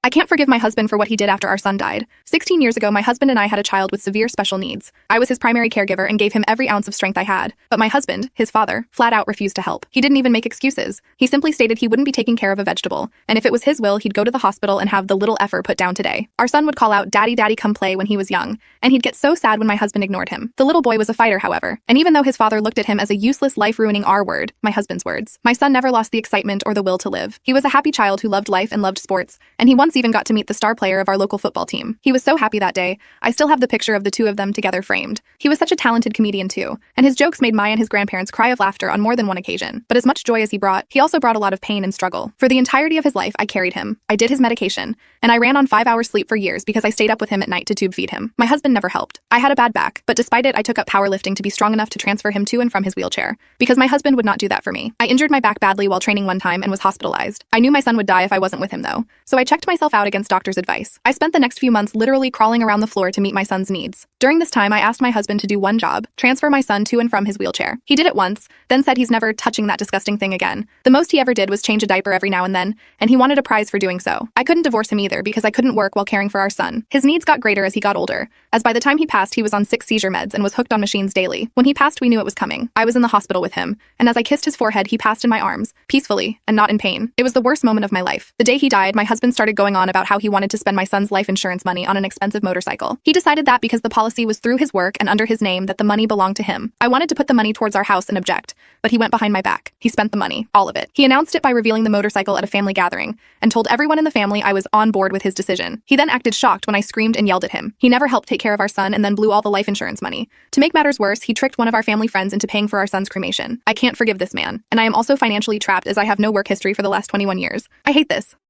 I can't forgive my husband for what he did after our son died. 16 years ago, my husband and I had a child with severe special needs. I was his primary caregiver and gave him every ounce of strength I had. But my husband, his father, flat out refused to help. He didn't even make excuses. He simply stated he wouldn't be taking care of a vegetable, and if it was his will, he'd go to the hospital and have the little effort put down today. Our son would call out, "Daddy, Daddy, come play," when he was young, and he'd get so sad when my husband ignored him. The little boy was a fighter, however, and even though his father looked at him as a useless, life-ruining R-word, my husband's words, my son never lost the excitement or the will to live. He was a happy child who loved life and loved sports, and he once even got to meet the star player of our local football team. He was so happy that day. I still have the picture of the two of them together framed. He was such a talented comedian too, and his jokes made Maya and his grandparents cry of laughter on more than one occasion. But as much joy as he also brought a lot of pain and struggle. For the entirety of his life, I carried him. I did his medication, and I ran on 5 hours sleep for years because I stayed up with him at night to tube feed him. My husband never helped. I had a bad back, but despite it, I took up powerlifting to be strong enough to transfer him to and from his wheelchair, because my husband would not do that for me. I injured my back badly while training one time and was hospitalized. I knew my son would die if I wasn't with him though, so I checked myself out against doctor's advice. I spent the next few months literally crawling around the floor to meet my son's needs. During this time, I asked my husband to do one job: transfer my son to and from his wheelchair. He did it once, then said he's never touching that disgusting thing again. The most he ever did was change a diaper every now and then, and he wanted a prize for doing so. I couldn't divorce him either because I couldn't work while caring for our son. His needs got greater as he got older, as by the time he passed, he was on 6 seizure meds and was hooked on machines daily. When he passed, we knew it was coming. I was in the hospital with him, and as I kissed his forehead, he passed in my arms, peacefully, and not in pain. It was the worst moment of my life. The day he died, my husband started going on about how he wanted to spend my son's life insurance money on an expensive motorcycle. He decided that because the policy was through his work and under his name, that the money belonged to him. I wanted to put the money towards our house and object, but he went behind my back. He spent the money, all of it. He announced it by revealing the motorcycle at a family gathering and told everyone in the family I was on board with his decision. He then acted shocked when I screamed and yelled at him. He never helped take care of our son and then blew all the life insurance money. To make matters worse, he tricked one of our family friends into paying for our son's cremation. I can't forgive this man, and I am also financially trapped as I have no work history for the last 21 years. I hate this.